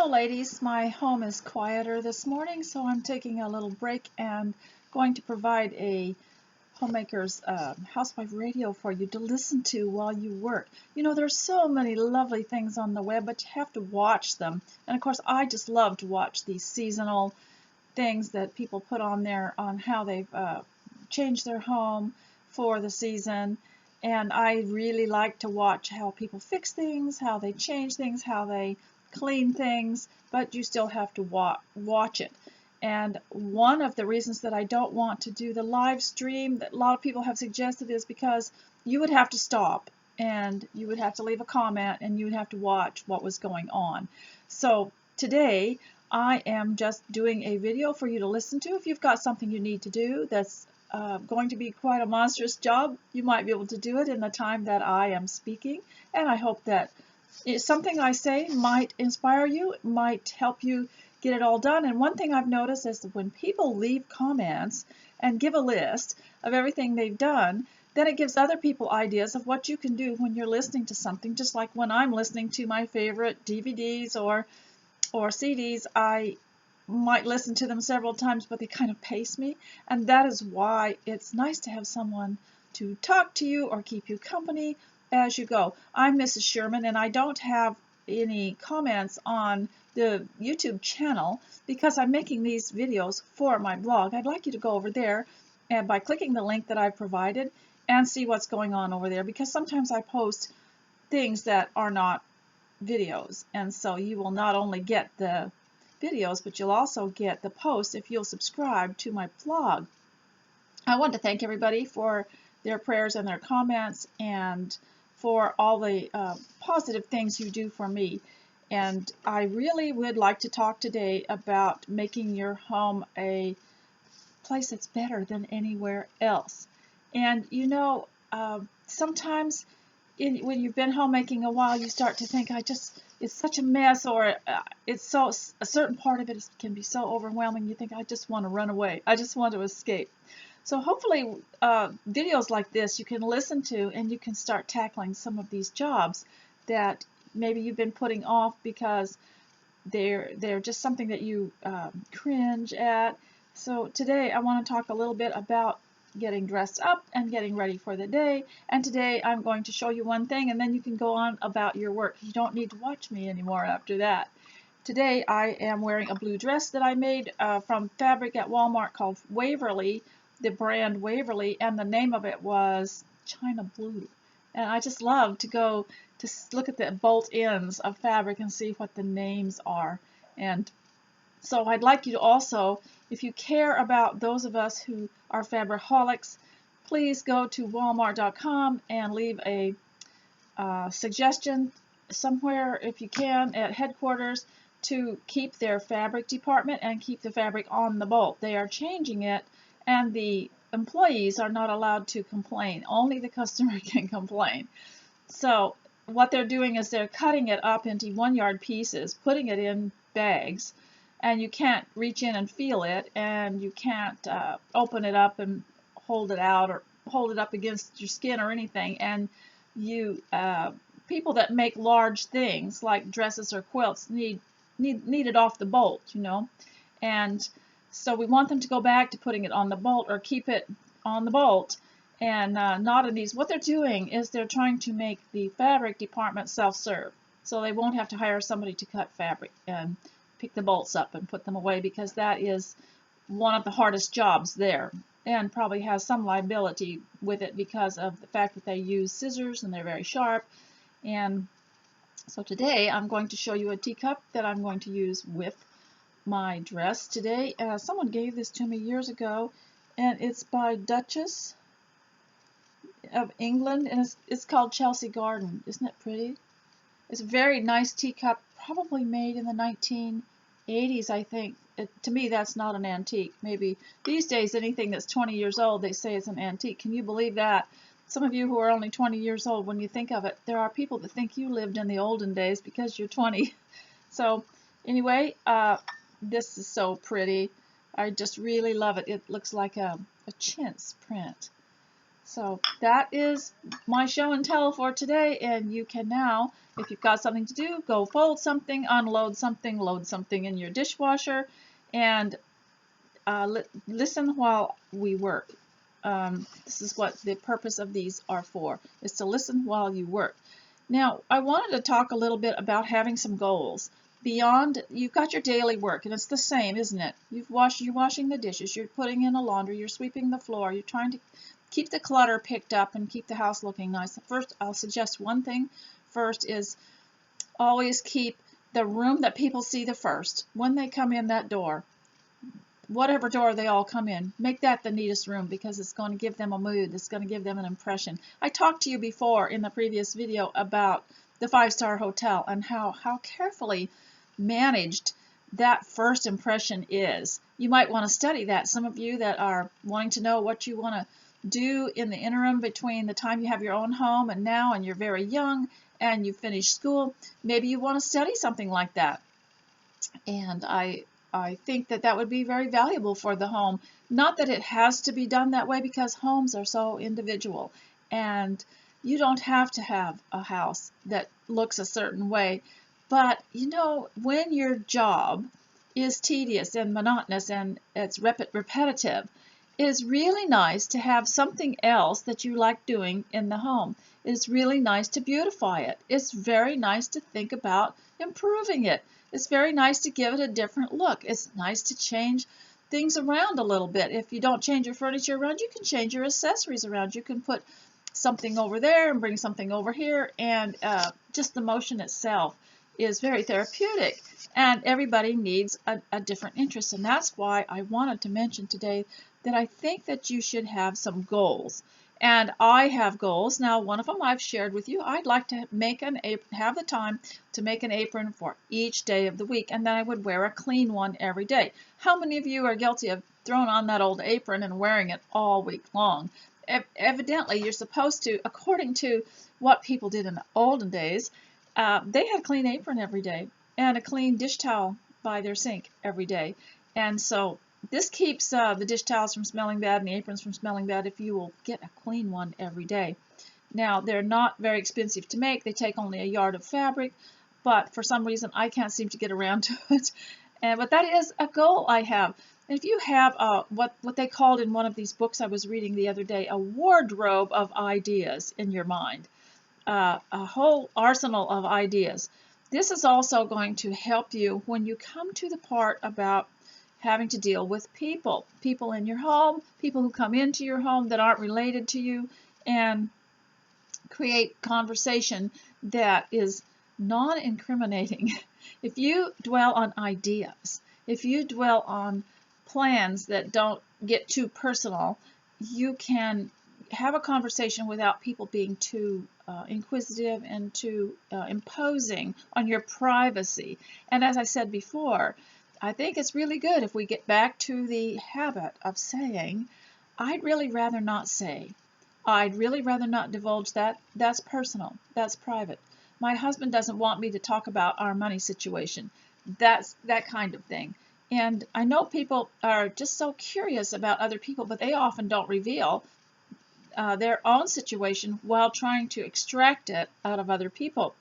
Hello ladies, my home is quieter this morning, so I'm taking a little break and going to provide a Homemaker's housewife radio for you to listen to while you work. You know, there's so many lovely things on the web, but you have to watch them. And of course, I just love to watch these seasonal things that people put on there on how they've changed their home for the season. And I really like to watch how people fix things, how they change things, how they clean things, but you still have to watch it. And one of the reasons that I don't want to do the live stream that a lot of people have suggested is because you would have to stop and you would have to leave a comment and you would have to watch what was going on. So today I am just doing a video for you to listen to. If you've got something you need to do that's going to be quite a monstrous job, you might be able to do it in the time that I am speaking, and I hope that something I say might inspire you, might help you get it all done. And one thing I've noticed is that when people leave comments and give a list of everything they've done, then it gives other people ideas of what you can do when you're listening to something. Just like when I'm listening to my favorite DVDs or CDs, I might listen to them several times, but they kind of pace me. And that is why it's nice to have someone to talk to you or keep you company as you go. I'm Mrs. Sherman, and I don't have any comments on the YouTube channel because I'm making these videos for my blog. I'd like you to go over there and by clicking the link that I've provided and see what's going on over there, because sometimes I post things that are not videos, and so you will not only get the videos, but you'll also get the posts if you'll subscribe to my blog. I want to thank everybody for their prayers and their comments and for all the positive things you do for me. And I really would like to talk today about making your home a place that's better than anywhere else. And you know, sometimes when you've been homemaking a while, you start to think, it's such a mess, or it's so, a certain part of it can be so overwhelming, you think, I just want to run away. I just want to escape. So hopefully videos like this you can listen to and you can start tackling some of these jobs that maybe you've been putting off because they're just something that you cringe at. So today I want to talk a little bit about getting dressed up and getting ready for the day. And today I'm going to show you one thing, and then you can go on about your work. You don't need to watch me anymore after that. Today I am wearing a blue dress that I made from fabric at Walmart called Waverly, the brand Waverly, and the name of it was China Blue. And I just love to go to look at the bolt ends of fabric and see what the names are. And so I'd like you to also, if you care about those of us who are fabricaholics, please go to walmart.com and leave a suggestion somewhere, if you can, at headquarters to keep their fabric department and keep the fabric on the bolt. They are changing it, and the employees are not allowed to complain. Only the customer can complain. So what they're doing is they're cutting it up into 1-yard pieces, putting it in bags, and you can't reach in and feel it, and you can't open it up and hold it out or hold it up against your skin or anything. And you people that make large things like dresses or quilts need it off the bolt, you know. And so we want them to go back to putting it on the bolt or keep it on the bolt and not in these. What they're doing is they're trying to make the fabric department self-serve, so they won't have to hire somebody to cut fabric and pick the bolts up and put them away, because that is one of the hardest jobs there, and probably has some liability with it because of the fact that they use scissors and they're very sharp. And so today I'm going to show you a teacup that I'm going to use with my dress today. Someone gave this to me years ago, and it's by Duchess of England, and it's called Chelsea Garden. Isn't it pretty? It's a very nice teacup, probably made in the 1980s, I think. To me, that's not an antique. Maybe these days, anything that's 20 years old, they say it's an antique. Can you believe that? Some of you who are only 20 years old, when you think of it, there are people that think you lived in the olden days because you're 20. So anyway, this is so pretty. I just really love it. It looks like a chintz print. So that is my show and tell for today, and you can now, if you've got something to do, go fold something, unload something, load something in your dishwasher, and listen while we work. This is what the purpose of these are for, is to listen while you work. Now, I wanted to talk a little bit about having some goals. Beyond, you've got your daily work, and it's the same, isn't it? You're washing the dishes, you're putting in the laundry, you're sweeping the floor, you're trying to keep the clutter picked up and keep the house looking nice. First, I'll suggest one thing. First is always keep the room that people see the first. When they come in that door, whatever door they all come in, make that the neatest room, because it's going to give them a mood. It's going to give them an impression. I talked to you before in the previous video about the 5-star hotel and how carefully managed that first impression is. You might want to study that. Some of you that are wanting to know what you want to do in the interim between the time you have your own home and now, and you're very young and you finish school, maybe you want to study something like that. And I think that that would be very valuable for the home. Not that it has to be done that way, because homes are so individual, and you don't have to have a house that looks a certain way. But you know, when your job is tedious and monotonous and it's repetitive, it is really nice to have something else that you like doing in the home. It's really nice to beautify it. It's very nice to think about improving it. It's very nice to give it a different look. It's nice to change things around a little bit. If you don't change your furniture around, you can change your accessories around. You can put something over there and bring something over here, and just the motion itself is very therapeutic, and everybody needs a different interest. And that's why I wanted to mention today that I think that you should have some goals. And I have goals. Now, one of them I've shared with you. I'd like to make an apron, have the time to make an apron for each day of the week, and then I would wear a clean one every day. How many of you are guilty of throwing on that old apron and wearing it all week long? Evidently, you're supposed to, according to what people did in the olden days, they had a clean apron every day and a clean dish towel by their sink every day. And so this keeps the dish towels from smelling bad and the aprons from smelling bad if you will get a clean one every day. Now, they're not very expensive to make. They take only a yard of fabric, but for some reason I can't seem to get around to it. But that is a goal I have. And if you have what they called in one of these books I was reading the other day, a wardrobe of ideas in your mind, a whole arsenal of ideas, this is also going to help you when you come to the part about having to deal with people in your home, people who come into your home that aren't related to you, and create conversation that is non-incriminating. If you dwell on ideas, if you dwell on plans that don't get too personal, you can have a conversation without people being too inquisitive and too imposing on your privacy. And as I said before, I think it's really good if we get back to the habit of saying, I'd really rather not say. I'd really rather not divulge that. That's personal. That's private. My husband doesn't want me to talk about our money situation. That's that kind of thing. And I know people are just so curious about other people, but they often don't reveal their own situation while trying to extract it out of other people.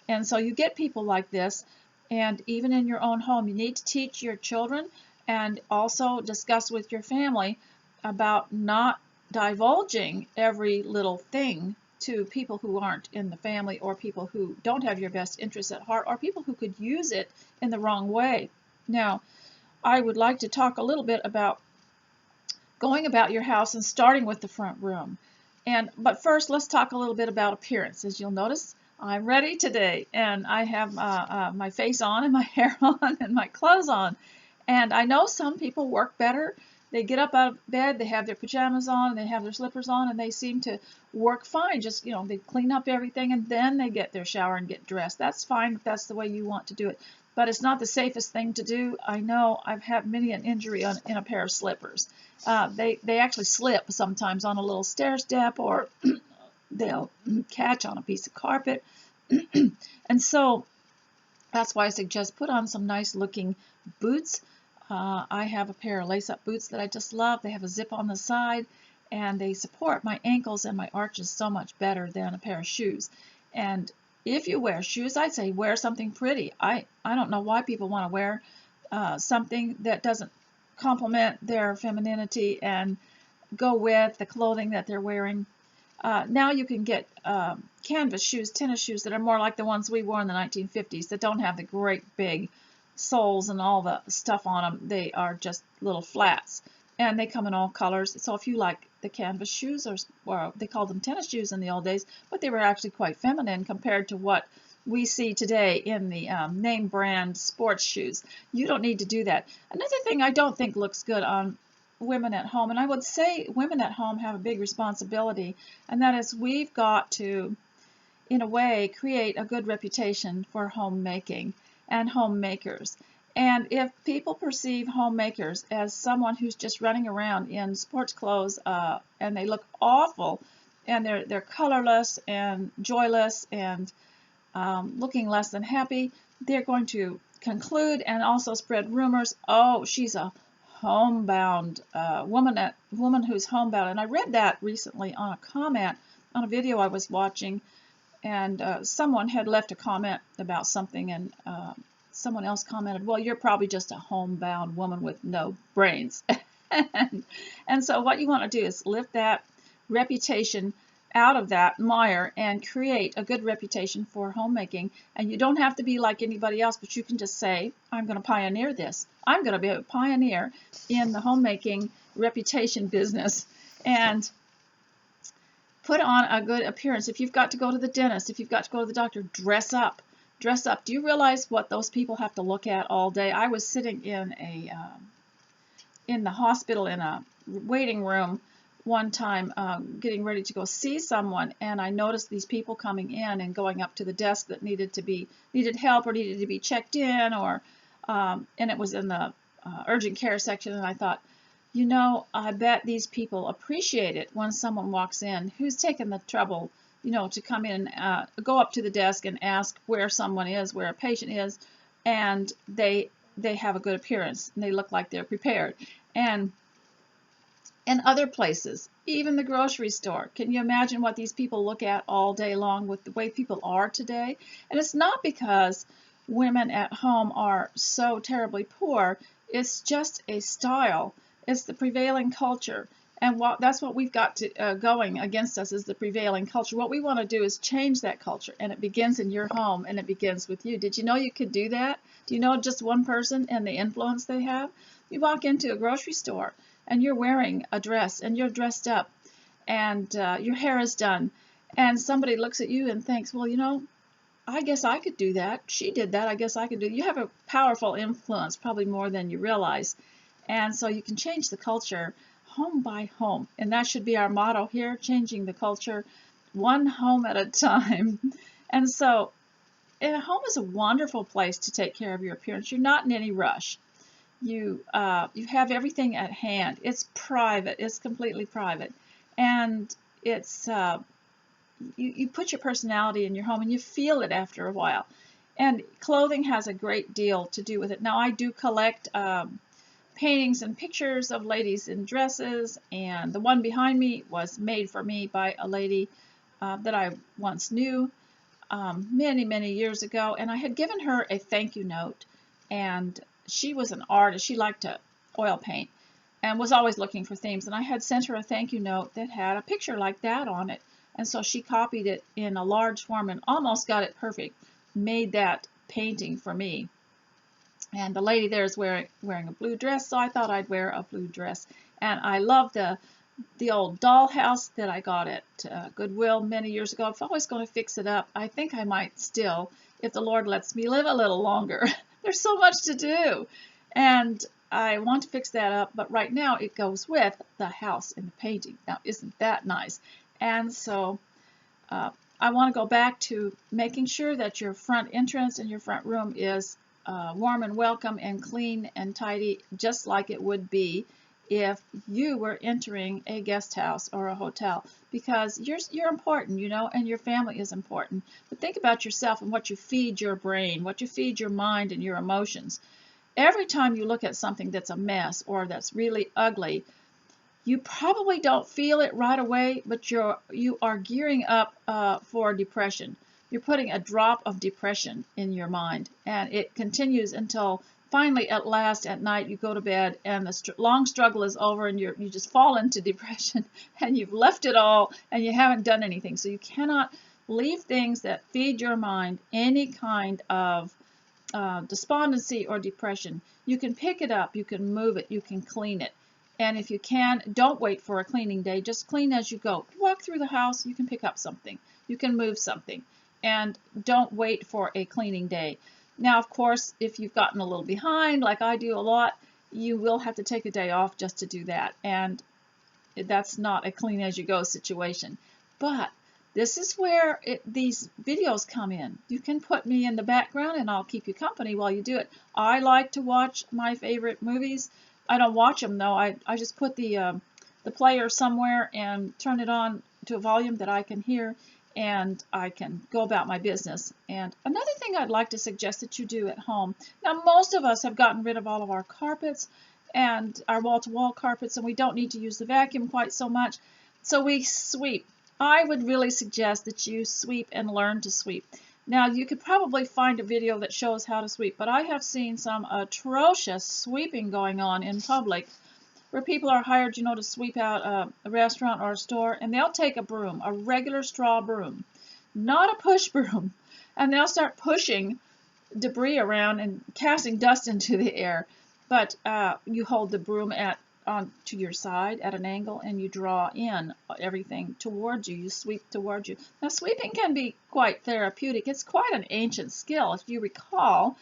And so you get people like this, and even in your own home, you need to teach your children and also discuss with your family about not divulging every little thing to people who aren't in the family, or people who don't have your best interests at heart, or people who could use it in the wrong way. Now, I would like to talk a little bit about going about your house and starting with the front room. But first, let's talk a little bit about appearance. As you'll notice, I'm ready today, and I have my face on and my hair on and my clothes on. And I know some people work better. They get up out of bed, they have their pajamas on, they have their slippers on, and they seem to work fine. Just, you know, they clean up everything and then they get their shower and get dressed. That's fine if that's the way you want to do it. But it's not the safest thing to do. I know I've had many an injury in a pair of slippers. They actually slip sometimes on a little stair step, or they'll catch on a piece of carpet. And so that's why I suggest put on some nice looking boots. I have a pair of lace-up boots that I just love. They have a zip on the side, and they support my ankles and my arches so much better than a pair of shoes. And if you wear shoes, I'd say wear something pretty. I don't know why people want to wear something that doesn't complement their femininity and go with the clothing that they're wearing. Now you can get canvas shoes, tennis shoes that are more like the ones we wore in the 1950s that don't have the great big soles and all the stuff on them. They are just little flats, and they come in all colors. So if you like the canvas shoes, or they called them tennis shoes in the old days, but they were actually quite feminine compared to what we see today in the name brand sports shoes. You don't need to do that. Another thing I don't think looks good on women at home, and I would say women at home have a big responsibility, and that is we've got to, in a way, create a good reputation for homemaking and homemakers. And if people perceive homemakers as someone who's just running around in sports clothes and they look awful and they're colorless and joyless and looking less than happy, they're going to conclude and also spread rumors. Oh, she's a homebound woman who's homebound. And I read that recently on a comment on a video I was watching, and someone had left a comment about something, and someone else commented, well, you're probably just a homebound woman with no brains. and so what you want to do is lift that reputation out of that mire and create a good reputation for homemaking. And you don't have to be like anybody else, but you can just say, I'm going to pioneer this. I'm going to be a pioneer in the homemaking reputation business, and put on a good appearance. If you've got to go to the dentist, if you've got to go to the doctor, dress up. Dress up. Do you realize what those people have to look at all day? I was sitting in the hospital in a waiting room one time getting ready to go see someone, and I noticed these people coming in and going up to the desk that needed help or needed to be checked in, or and it was in the urgent care section, and I thought, you know, I bet these people appreciate it when someone walks in who's taken the trouble, you know, to come in, go up to the desk and ask where someone is, where a patient is, and they have a good appearance and they look like they're prepared. And in other places, even the grocery store, can you imagine what these people look at all day long with the way people are today? And it's not because women at home are so terribly poor. It's just a style. It's the prevailing culture. And that's what we've got to going against us, is the prevailing culture. What we want to do is change that culture, and it begins in your home, and it begins with you. Did you know you could do that? Do you know just one person and the influence they have? You walk into a grocery store, and you're wearing a dress, and you're dressed up, and your hair is done, and somebody looks at you and thinks, well, you know, I guess I could do that. She did that. I guess I could do it. You have a powerful influence, probably more than you realize. And so you can change the culture home by home. And that should be our motto here, changing the culture one home at a time. And so a home is a wonderful place to take care of your appearance. You're not in any rush. You have everything at hand. It's private. It's completely private. And it's you put your personality in your home, and you feel it after a while. And clothing has a great deal to do with it. Now, I do collect paintings and pictures of ladies in dresses, and the one behind me was made for me by a lady that I once knew many, many years ago, and I had given her a thank you note, and she was an artist. She liked to oil paint and was always looking for themes, and I had sent her a thank you note that had a picture like that on it, and so she copied it in a large form and almost got it perfect, made that painting for me. And the lady there is wearing a blue dress, so I thought I'd wear a blue dress. And I love the old dollhouse that I got at Goodwill many years ago. I'm always going to fix it up. I think I might still, if the Lord lets me live a little longer. There's so much to do. And I want to fix that up, but right now it goes with the house and the painting. Now, isn't that nice? And so I want to go back to making sure that your front entrance and your front room is warm and welcome and clean and tidy, just like it would be if you were entering a guest house or a hotel, because you're important, you know, and your family is important. But think about yourself and what you feed your brain, what you feed your mind and your emotions. Every time you look at something that's a mess or that's really ugly, You probably don't feel it right away, but you are gearing up for depression. You're putting a drop of depression in your mind, and it continues until finally, at last, at night, you go to bed, and the long struggle is over, and you just fall into depression, and you've left it all, and you haven't done anything. So you cannot leave things that feed your mind any kind of despondency or depression. You can pick it up, you can move it, you can clean it. And if you can, don't wait for a cleaning day. Just clean as you go. Walk through the house, you can pick up something. You can move something. And don't wait for a cleaning day. Now, of course, if you've gotten a little behind, like I do a lot, you will have to take a day off just to do that. And that's not a clean as you go situation. But this is where these videos come in. You can put me in the background and I'll keep you company while you do it. I like to watch my favorite movies. I don't watch them though. I just put the player somewhere and turn it on to a volume that I can hear, and I can go about my business. And another thing I'd like to suggest that you do at home. Now, most of us have gotten rid of all of our carpets and our wall-to-wall carpets, and we don't need to use the vacuum quite so much. So we sweep. I would really suggest that you sweep and learn to sweep. Now, you could probably find a video that shows how to sweep, but I have seen some atrocious sweeping going on in public where people are hired, to sweep out a restaurant or a store, and they'll take a broom, a regular straw broom, not a push broom, and they'll start pushing debris around and casting dust into the air. But you hold the broom to your side at an angle, and you draw in everything towards you. You sweep towards you. Now, sweeping can be quite therapeutic. It's quite an ancient skill. If you recall,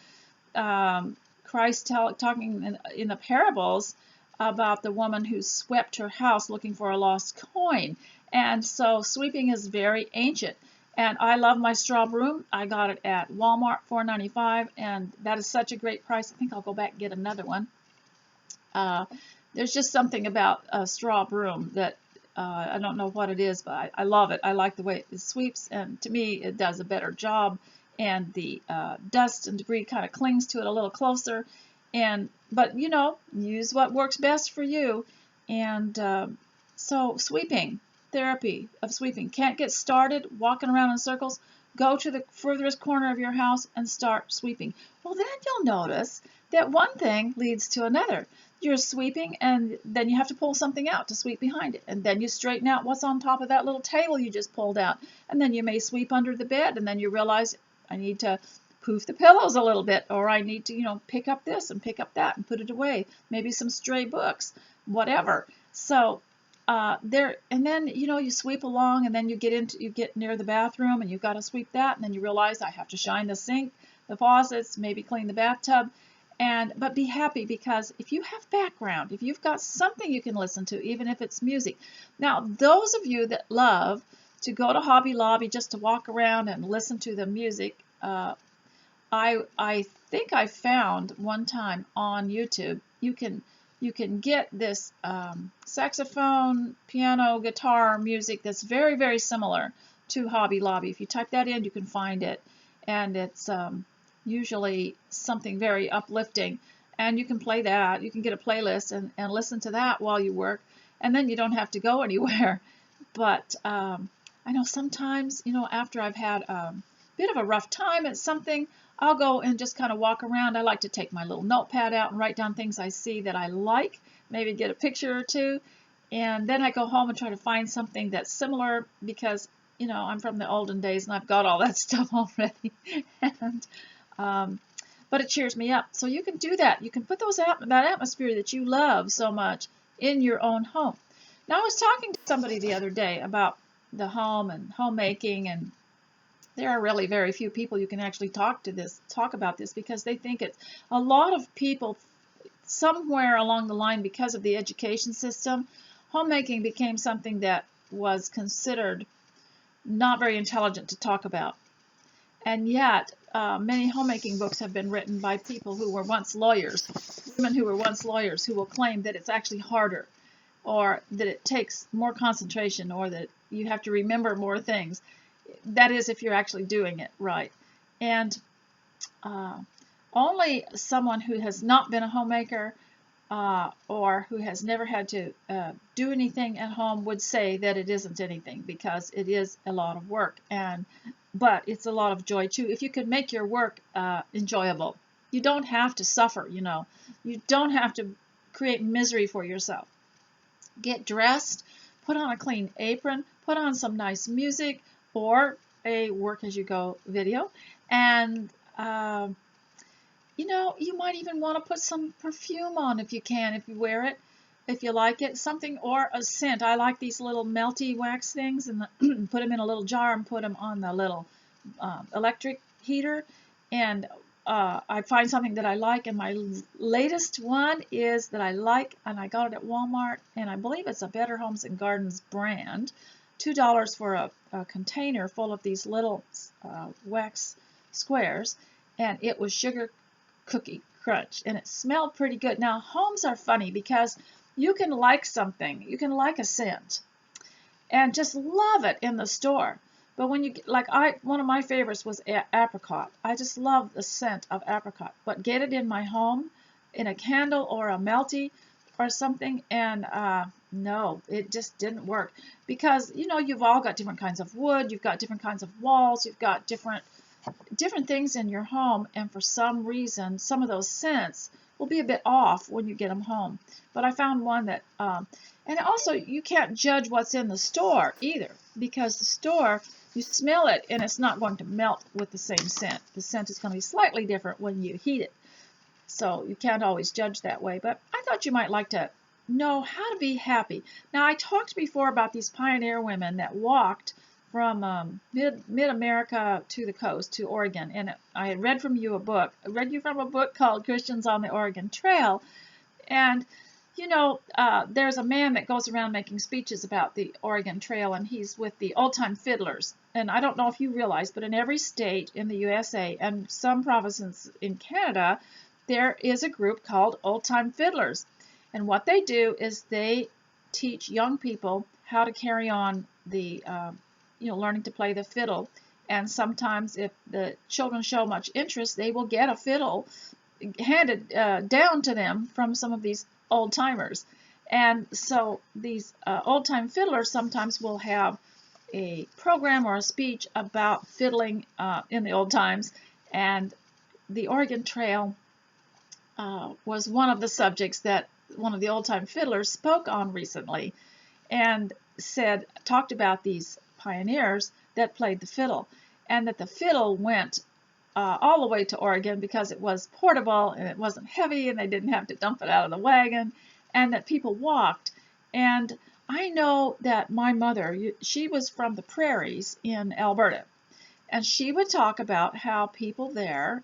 Christ talking in the parables about the woman who swept her house looking for a lost coin. And so sweeping is very ancient. And I love my straw broom. I got it at Walmart, $4.95, and that is such a great price. I think I'll go back and get another one. There's just something about a straw broom that I don't know what it is, but I love it. I like the way it sweeps, and to me it does a better job, and the dust and debris kind of clings to it a little closer. But use what works best for you. And so sweeping, therapy of sweeping. Can't get started walking around in circles? Go to the furthest corner of your house and start sweeping. Well, then you'll notice that one thing leads to another. You're sweeping, and then you have to pull something out to sweep behind it. And then you straighten out what's on top of that little table you just pulled out. And then you may sweep under the bed, and then you realize, I need to poof the pillows a little bit, or I need to, pick up this and pick up that and put it away. Maybe some stray books, whatever. So and then, you sweep along, and then you get near the bathroom, and you've got to sweep that, and then you realize I have to shine the sink, the faucets, maybe clean the bathtub. But be happy, because if you have background, if you've got something you can listen to, even if it's music. Now, those of you that love to go to Hobby Lobby just to walk around and listen to the music, I think I found one time on YouTube, you can get this saxophone, piano, guitar music that's very, very similar to Hobby Lobby. If you type that in, you can find it, and it's usually something very uplifting, and you can play that. You can get a playlist and listen to that while you work, and then you don't have to go anywhere. But I know sometimes, after I've had a bit of a rough time at something, I'll go and just kind of walk around. I like to take my little notepad out and write down things I see that I like, maybe get a picture or two, and then I go home and try to find something that's similar, because I'm from the olden days and I've got all that stuff already. But it cheers me up. So you can do that. You can put that atmosphere that you love so much in your own home. Now, I was talking to somebody the other day about the home and homemaking, and there are really very few people you can actually talk about this, because they think it's a lot of people somewhere along the line, because of the education system, homemaking became something that was considered not very intelligent to talk about. And yet, many homemaking books have been written by people who were once lawyers, women who were once lawyers, who will claim that it's actually harder, or that it takes more concentration, or that you have to remember more things. That is, if you're actually doing it right. And only someone who has not been a homemaker or who has never had to do anything at home would say that it isn't anything, because it is a lot of work, but it's a lot of joy too if you can make your work enjoyable. You don't have to suffer, you don't have to create misery for yourself. Get dressed, put on a clean apron, put on some nice music or a work as you go video, and you might even want to put some perfume on if you can, if you wear it, if you like it, something, or a scent. I like these little melty wax things, and put them in a little jar and put them on the little electric heater, and I find something that I like, and my latest one is that I like, and I got it at Walmart, and I believe it's a Better Homes and Gardens brand. $2 for a container full of these little wax squares, and it was sugar cookie crunch, and it smelled pretty good. Now, homes are funny because you can like something, you can like a scent, and just love it in the store. But when you one of my favorites was apricot. I just love the scent of apricot. But get it in my home, in a candle or a melty or something, and no, it just didn't work, because you've all got different kinds of wood, you've got different kinds of walls, you've got different things in your home, and for some reason some of those scents will be a bit off when you get them home. But I found one that and also you can't judge what's in the store either, because the store, you smell it and it's not going to melt with the same scent. The scent is going to be slightly different when you heat it, so you can't always judge that way. But I thought you might like to know how to be happy. Now, I talked before about these pioneer women that walked from mid-America to the coast, to Oregon, and I had read you from a book called Christians on the Oregon Trail, and there's a man that goes around making speeches about the Oregon Trail, and he's with the Old Time Fiddlers. And I don't know if you realize, but in every state in the USA and some provinces in Canada, there is a group called Old Time Fiddlers. And what they do is they teach young people how to carry on the learning to play the fiddle. And sometimes if the children show much interest, they will get a fiddle handed down to them from some of these old timers. And so these old time fiddlers sometimes will have a program or a speech about fiddling in the old times. And the Oregon Trail was one of the subjects that one of the old time fiddlers spoke on recently, and talked about these pioneers that played the fiddle, and that the fiddle went all the way to Oregon because it was portable and it wasn't heavy and they didn't have to dump it out of the wagon, and that people walked. And I know that my mother, she was from the prairies in Alberta, and she would talk about how people there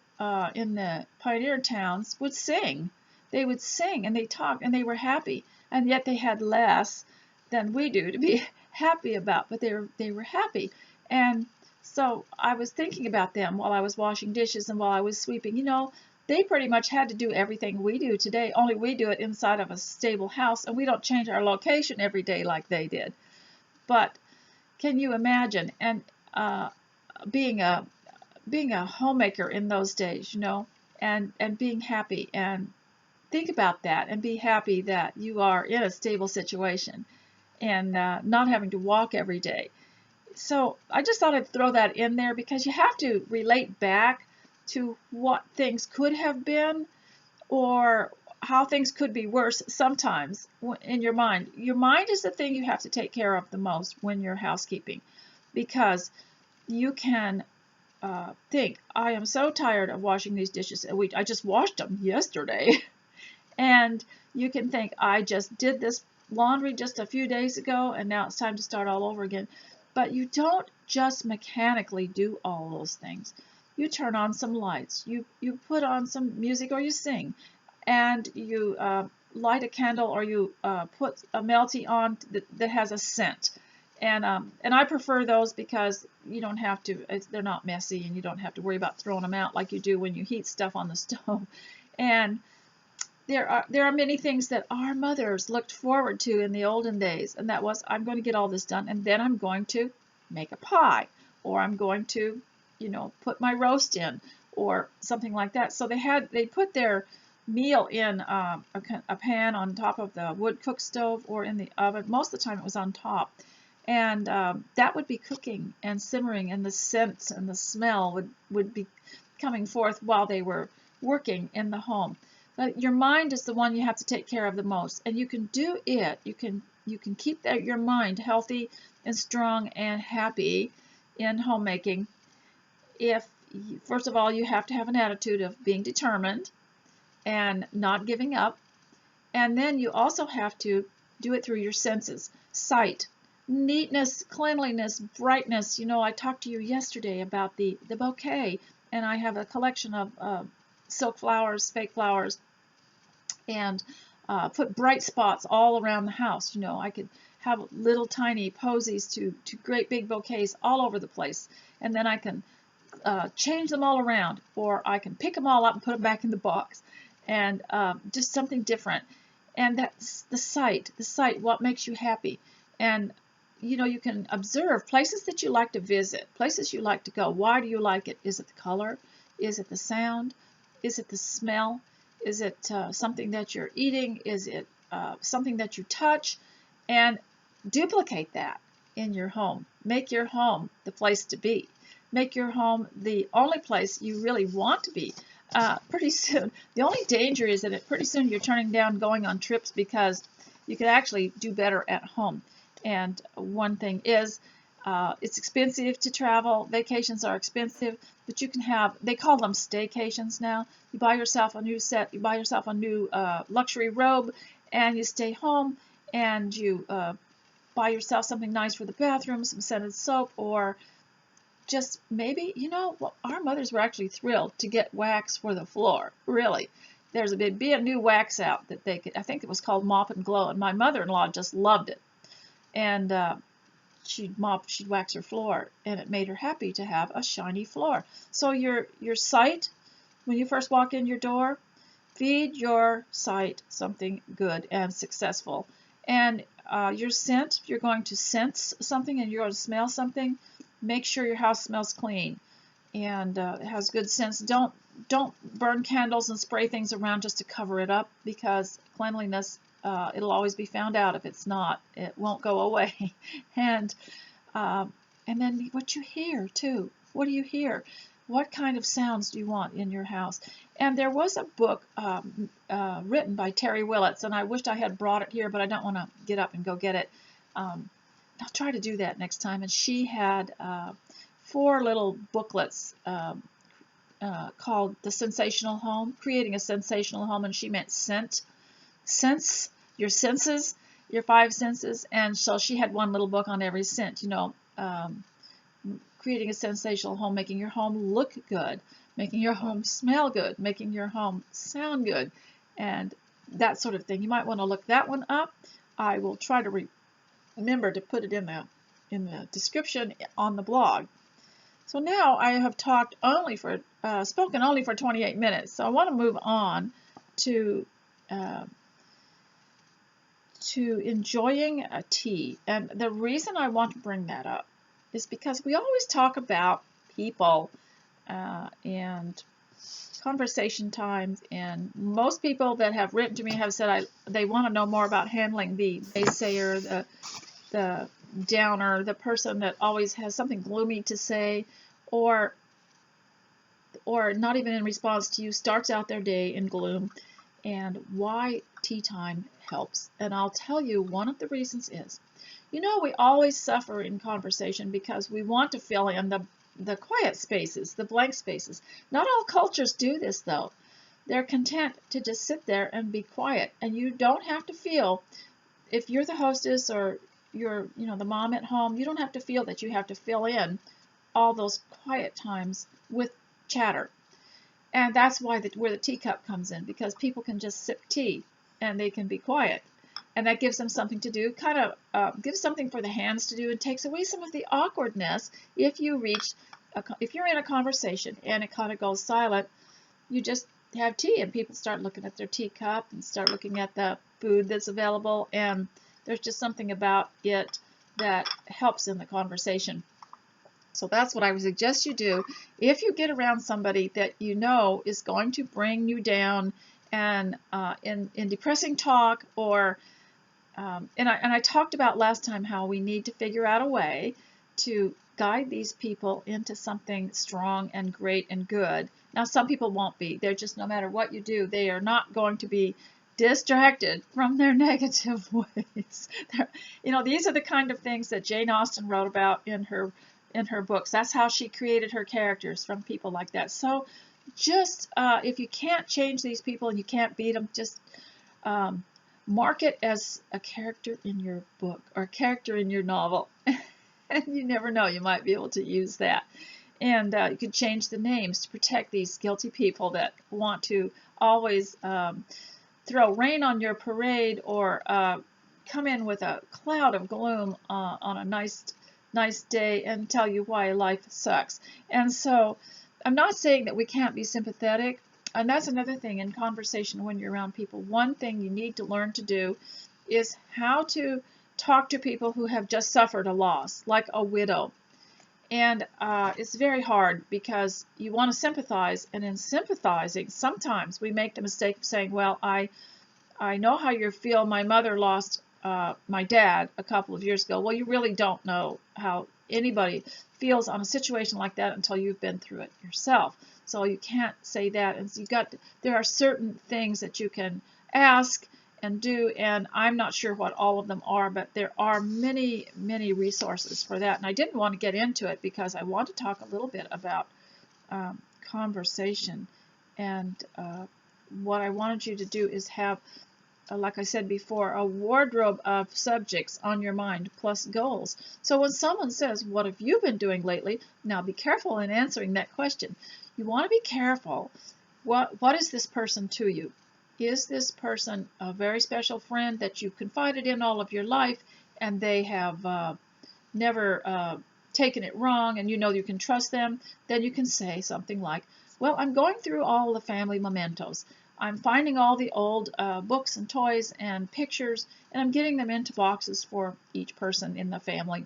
in the pioneer towns would sing. They would sing and they talked and they were happy, and yet they had less than we do to be happy about, but they were happy. And so I was thinking about them while I was washing dishes and while I was sweeping. They pretty much had to do everything we do today, only we do it inside of a stable house, and we don't change our location every day like they did. But can you imagine, and being a homemaker in those days, and being happy, and think about that and be happy that you are in a stable situation and not having to walk every day. So I just thought I'd throw that in there, because you have to relate back to what things could have been, or how things could be worse sometimes in your mind. Your mind is the thing you have to take care of the most when you're housekeeping, because you can think, I am so tired of washing these dishes. I just washed them yesterday. And you can think, I just did this laundry just a few days ago and now it's time to start all over again. But you don't just mechanically do all those things. You turn on some lights, you put on some music, or you sing, and you light a candle, or you put a melty on that has a scent. And I prefer those because you don't have to, they're not messy, and you don't have to worry about throwing them out like you do when you heat stuff on the stove. And there are many things that our mothers looked forward to in the olden days, and that was, I'm going to get all this done, and then I'm going to make a pie, or I'm going to, put my roast in, or something like that. So they put their meal in a pan on top of the wood cook stove or in the oven. Most of the time it was on top. And that would be cooking and simmering, and the scent and the smell would be coming forth while they were working in the home. But your mind is the one you have to take care of the most, and you can do it. You can keep your mind healthy and strong and happy in homemaking if, first of all, you have to have an attitude of being determined and not giving up. And then you also have to do it through your senses. Sight, neatness, cleanliness, brightness. You know, I talked to you yesterday about the bouquet, and I have a collection of silk flowers, fake flowers, and put bright spots all around the house. You know, I could have little tiny posies to great big bouquets all over the place, and then I can change them all around, or I can pick them all up and put them back in the box, and just something different. And that's the sight, what makes you happy. And you know, you can observe places that you like to visit, places you like to go. Why do you like it? Is it the color? Is it the sound? Is it the smell? Is it something that you're eating? Is it something that you touch? And duplicate that in your home. Make your home the place to be. Make your home the only place you really want to be. Pretty soon, the only danger is that pretty soon you're turning down going on trips because you could actually do better at home. And one thing is, it's expensive to travel. Vacations are expensive, but you can have, they call them staycations now. You buy yourself a new set, you buy yourself a new luxury robe, and you stay home, and you buy yourself something nice for the bathroom, some scented soap, or just maybe, you know, well, our mothers were actually thrilled to get wax for the floor, really. There's be a new wax out that they could, I think it was called Mop and Glow, and my mother-in-law just loved it. And she'd wax her floor, and it made her happy to have a shiny floor. So your sight, when you first walk in your door, feed your sight something good and successful. And your scent, if you're going to sense something and you're going to smell something, make sure your house smells clean and it has good scents. Don't burn candles and spray things around just to cover it up, because cleanliness, it'll always be found out. If it's not, it won't go away. And then what you hear too. What do you hear? What kind of sounds do you want in your house? And there was a book written by Terry Willits, and I wished I had brought it here, but I don't want to get up and go get it. I'll try to do that next time. And she had 4 little booklets called The Sensational Home, Creating a Sensational Home, and she meant sense, your senses, your 5 senses. And so she had one little book on every scent, you know, creating a sensational home, making your home look good, making your home smell good, making your home sound good, and that sort of thing. You might want to look that one up. I will try to remember to put it in the description on the blog. So now I have spoken only for 28 minutes. So I want to move on to enjoying a tea. And the reason I want to bring that up is because we always talk about people and conversation times, and most people that have written to me have said they want to know more about handling the naysayer, the downer, the person that always has something gloomy to say, or not even in response to you, starts out their day in gloom, and why tea time helps. And I'll tell you, one of the reasons is, you know, we always suffer in conversation because we want to fill in the quiet spaces, the blank spaces. Not all cultures do this, though. They're content to just sit there and be quiet, and you don't have to feel, if you're the hostess or you're, you know, the mom at home, you don't have to feel that you have to fill in all those quiet times with chatter. And that's why where the teacup comes in, because people can just sip tea and they can be quiet. And that gives them something to do, kind of gives something for the hands to do, and takes away some of the awkwardness. If you're in a conversation and it kind of goes silent, you just have tea and people start looking at their teacup and start looking at the food that's available, and there's just something about it that helps in the conversation. So that's what I would suggest you do if you get around somebody that you know is going to bring you down And in depressing talk, or and I talked about last time how we need to figure out a way to guide these people into something strong and great and good. Now, some people won't be. They're just, no matter what you do, they are not going to be distracted from their negative ways. These are the kind of things that Jane Austen wrote about in her books. That's how she created her characters, from people like that. So just if you can't change these people and you can't beat them, just mark it as a character in your book or a character in your novel. And you never know, you might be able to use that. And you could change the names to protect these guilty people that want to always throw rain on your parade, or come in with a cloud of gloom on a nice day and tell you why life sucks. And so I'm not saying that we can't be sympathetic. And that's another thing in conversation when you're around people. One thing you need to learn to do is how to talk to people who have just suffered a loss, like a widow. And it's very hard, because you want to sympathize, and in sympathizing, sometimes we make the mistake of saying, well, I know how you feel. My mother lost my dad a couple of years ago. Well, you really don't know how anybody feels on a situation like that until you've been through it yourself. So you can't say that. And so there are certain things that you can ask and do, and I'm not sure what all of them are, but there are many, many resources for that. And I didn't want to get into it because I want to talk a little bit about conversation. And what I wanted you to do is have, like I said before, a wardrobe of subjects on your mind plus goals. So when someone says, what have you been doing lately? Now be careful in answering that question. You want to be careful. What is this person to you? Is this person a very special friend that you confided in all of your life, and they have never taken it wrong, and you know you can trust them? Then you can say something like, well, I'm going through all the family mementos. I'm finding all the old books and toys and pictures, and I'm getting them into boxes for each person in the family.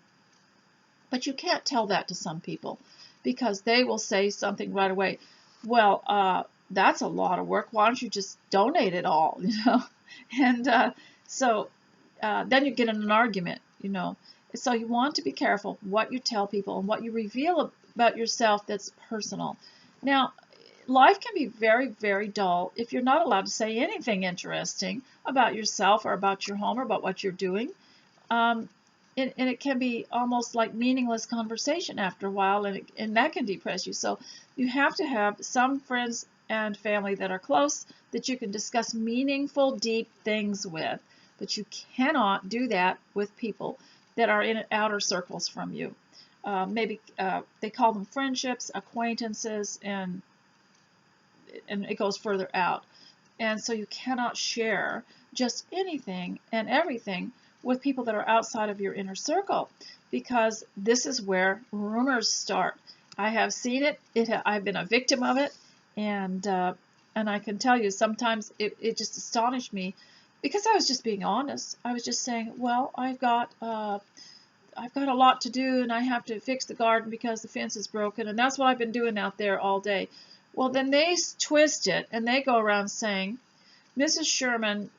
But you can't tell that to some people, because they will say something right away. Well, that's a lot of work. Why don't you just donate it all? And so then you get in an argument. So you want to be careful what you tell people and what you reveal about yourself that's personal. Now, life can be very, very dull if you're not allowed to say anything interesting about yourself or about your home or about what you're doing. And it can be almost like meaningless conversation after a while, and that can depress you. So you have to have some friends and family that are close that you can discuss meaningful, deep things with. But you cannot do that with people that are in outer circles from you. Maybe they call them friendships, acquaintances, and it goes further out. And so you cannot share just anything and everything with people that are outside of your inner circle, because this is where rumors start. I have seen it. I've been a victim of it, and I can tell you sometimes it just astonished me, because I was just being honest. I was just saying, well, I've got a lot to do, and I have to fix the garden because the fence is broken, and that's what I've been doing out there all day. Well, then they twist it, and they go around saying, Mrs. Sherman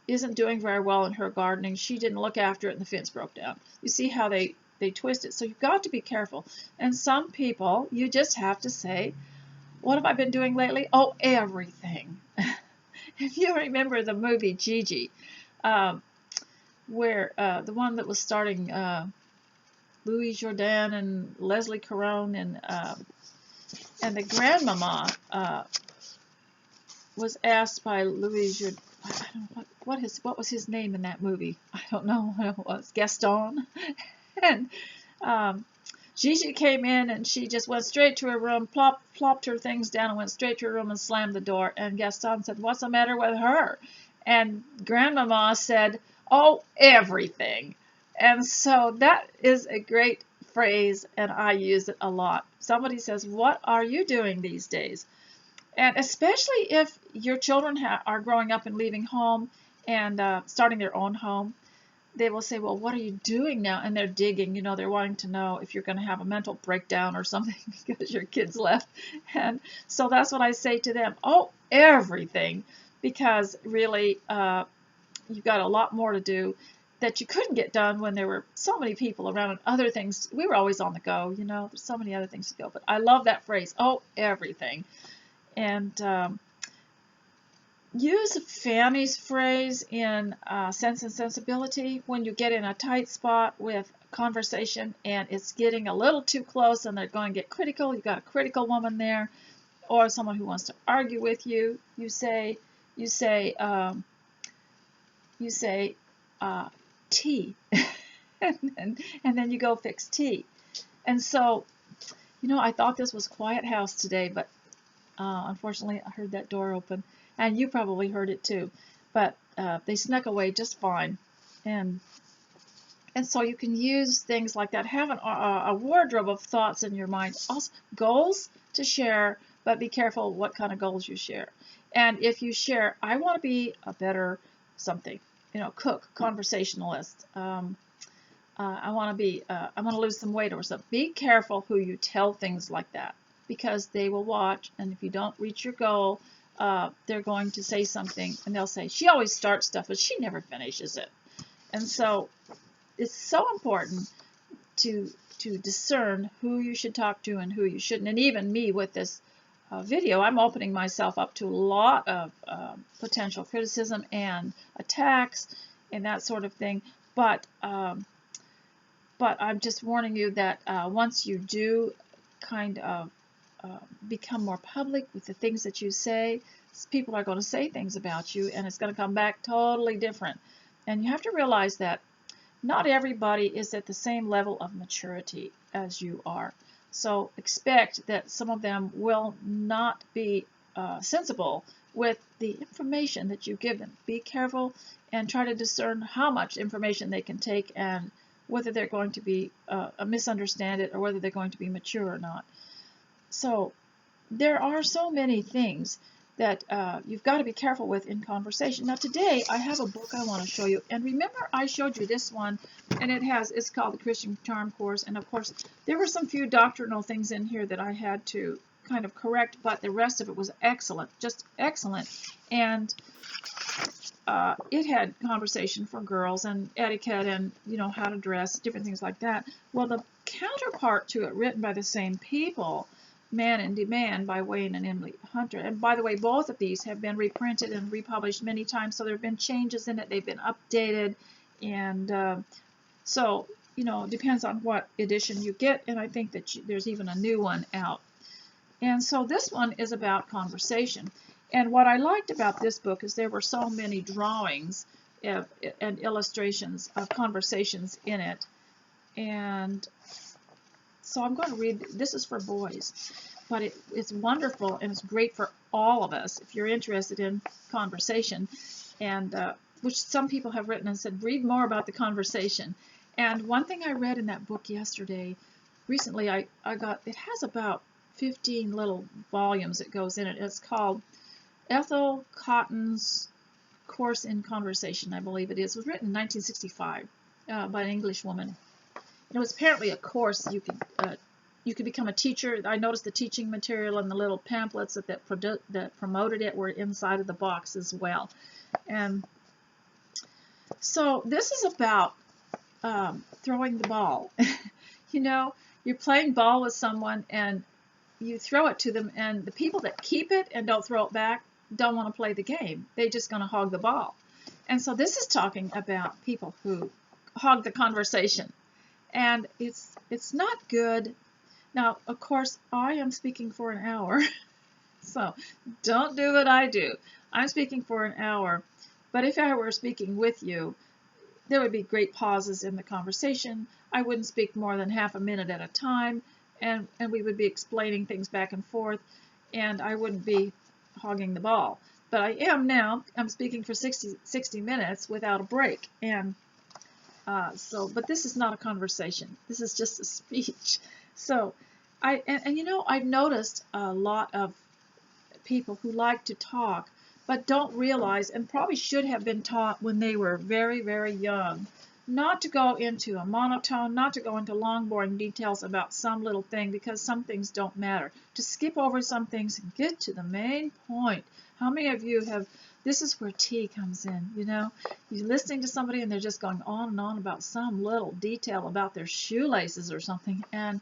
isn't doing very well in her gardening. She didn't look after it, and the fence broke down. You see how they twist it? So you've got to be careful. And some people, you just have to say, what have I been doing lately? Oh, everything. If you remember the movie Gigi, where the one that was starring Louis Jourdan and Leslie Caron, and the grandmama was asked by Louis Jourdan, I don't know what was his name in that movie. I don't know what it was. Gaston. And Gigi came in, and she just went straight to her room, plopped her things down, and went straight to her room and slammed the door. And Gaston said, "What's the matter with her?" And Grandmama said, "Oh, everything." And so that is a great phrase, and I use it a lot. Somebody says, "What are you doing these days?" And especially if your children are growing up and leaving home and starting their own home, they will say, well, what are you doing now? And they're digging, they're wanting to know if you're going to have a mental breakdown or something because your kids left. And so that's what I say to them. Oh, everything, because really you've got a lot more to do that you couldn't get done when there were so many people around and other things. We were always on the go, you know, there's so many other things to go. But I love that phrase, oh, everything. And use Fanny's phrase in Sense and Sensibility when you get in a tight spot with conversation and it's getting a little too close and they're going to get critical. You've got a critical woman there, or someone who wants to argue with you. You say tea, and then you go fix tea. And so, you know, I thought this was quiet house today, but unfortunately I heard that door open, and you probably heard it too. But they snuck away just fine, and so you can use things like that. Have a wardrobe of thoughts in your mind. Also, goals to share, but be careful what kind of goals you share. And if you share, I want to be a better something, you know, cook, conversationalist. I want to lose some weight or something. Be careful who you tell things like that, because they will watch, and if you don't reach your goal, they're going to say something, and they'll say, she always starts stuff, but she never finishes it. And so it's so important to discern who you should talk to and who you shouldn't. And even me with this video, I'm opening myself up to a lot of potential criticism and attacks and that sort of thing. But I'm just warning you that once you do kind of become more public with the things that you say, people are going to say things about you, and it's going to come back totally different. And you have to realize that not everybody is at the same level of maturity as you are. So expect that some of them will not be sensible with the information that you give them. Be careful and try to discern how much information they can take and whether they're going to be misunderstand it or whether they're going to be mature or not. So there are so many things that you've got to be careful with in conversation. Now today I have a book I want to show you, and remember I showed you this one, and it's called the Christian Charm Course, and of course there were some few doctrinal things in here that I had to kind of correct, but the rest of it was excellent, just excellent. And it had conversation for girls and etiquette and, you know, how to dress, different things like that. Well, the counterpart to it, written by the same people, Man in Demand by Wayne and Emily Hunter. And by the way, both of these have been reprinted and republished many times, so there have been changes in it. They've been updated, and so, you know, it depends on what edition you get, and I think that there's even a new one out. And so this one is about conversation. And what I liked about this book is there were so many drawings and illustrations of conversations in it. And so I'm going to read, this is for boys, but it's wonderful and it's great for all of us if you're interested in conversation, and which some people have written and said, read more about the conversation. And one thing I read in that book yesterday, recently I got, it has about 15 little volumes it goes in it. It's called Ethel Cotton's Course in Conversation, I believe it is. It was written in 1965 by an English woman. It was apparently a course you could become a teacher. I noticed the teaching material and the little pamphlets that promoted it were inside of the box as well. And so this is about throwing the ball. You know, you're playing ball with someone and you throw it to them, and the people that keep it and don't throw it back don't want to play the game. They're just going to hog the ball. And so this is talking about people who hog the conversation. And it's not good. Now, of course, I am speaking for an hour, so don't do what I do. I'm speaking for an hour, but if I were speaking with you, there would be great pauses in the conversation. I wouldn't speak more than half a minute at a time, and we would be explaining things back and forth, and I wouldn't be hogging the ball. But I am now. I'm speaking for 60 minutes without a break, and but this is not a conversation. This is just a speech. So, you know, I've noticed a lot of people who like to talk, but don't realize, and probably should have been taught when they were very, very young, not to go into a monotone, not to go into long, boring details about some little thing, because some things don't matter. To skip over some things and get to the main point. How many of you have, this is where tea comes in, you know? You're listening to somebody and they're just going on and on about some little detail about their shoelaces or something, and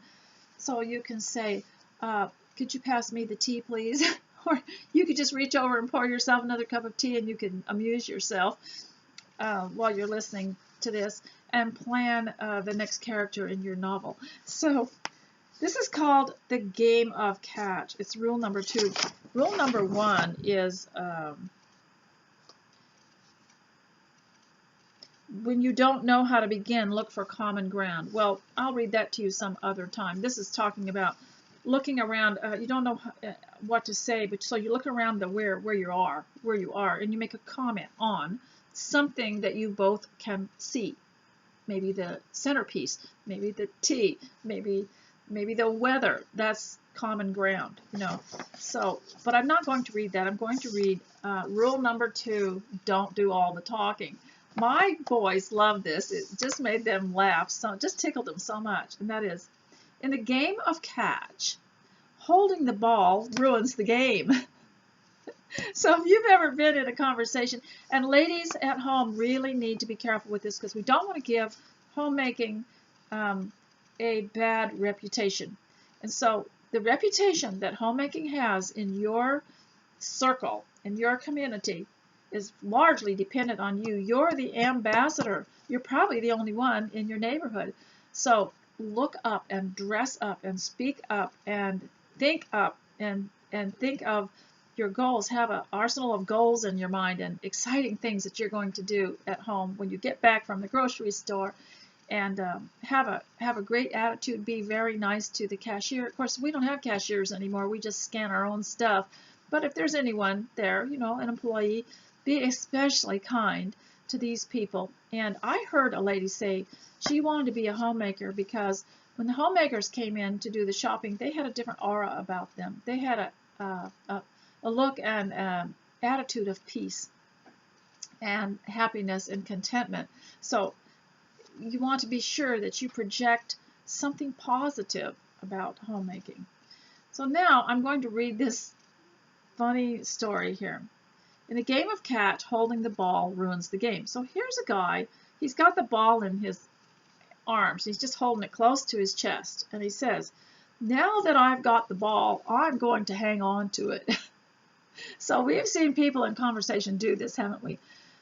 so you can say, could you pass me the tea, please? Or you could just reach over and pour yourself another cup of tea, and you can amuse yourself while you're listening to this and plan the next character in your novel. So this is called the game of catch. It's rule number 2. Rule number 1 is when you don't know how to begin, look for common ground. Well, I'll read that to you some other time. This is talking about looking around. You don't know what to say, but so you look around the where you are, and you make a comment on something that you both can see. Maybe the centerpiece, maybe the tea, maybe the weather. That's common ground, you know. So, but I'm not going to read that. I'm going to read rule number 2, don't do all the talking. My boys love this. It just made them laugh, so it just tickled them so much. And that is, in the game of catch, holding the ball ruins the game. So if you've ever been in a conversation, and ladies at home really need to be careful with this, because we don't want to give homemaking a bad reputation. And so the reputation that homemaking has in your circle, in your community, is largely dependent on you. You're the ambassador. You're probably the only one in your neighborhood. So look up and dress up and speak up and think up and think of your goals. Have an arsenal of goals in your mind and exciting things that you're going to do at home when you get back from the grocery store, and have a great attitude. Be very nice to the cashier. Of course, we don't have cashiers anymore. We just scan our own stuff. But if there's anyone there, you know, an employee, be especially kind to these people. And I heard a lady say she wanted to be a homemaker because when the homemakers came in to do the shopping, they had a different aura about them. They had a look and attitude of peace and happiness and contentment. So you want to be sure that you project something positive about homemaking. So now I'm going to read this funny story here. In a game of catch, holding the ball ruins the game. So here's a guy. He's got the ball in his arms. He's just holding it close to his chest. And he says, now that I've got the ball, I'm going to hang on to it. So we've seen people in conversation do this, haven't we?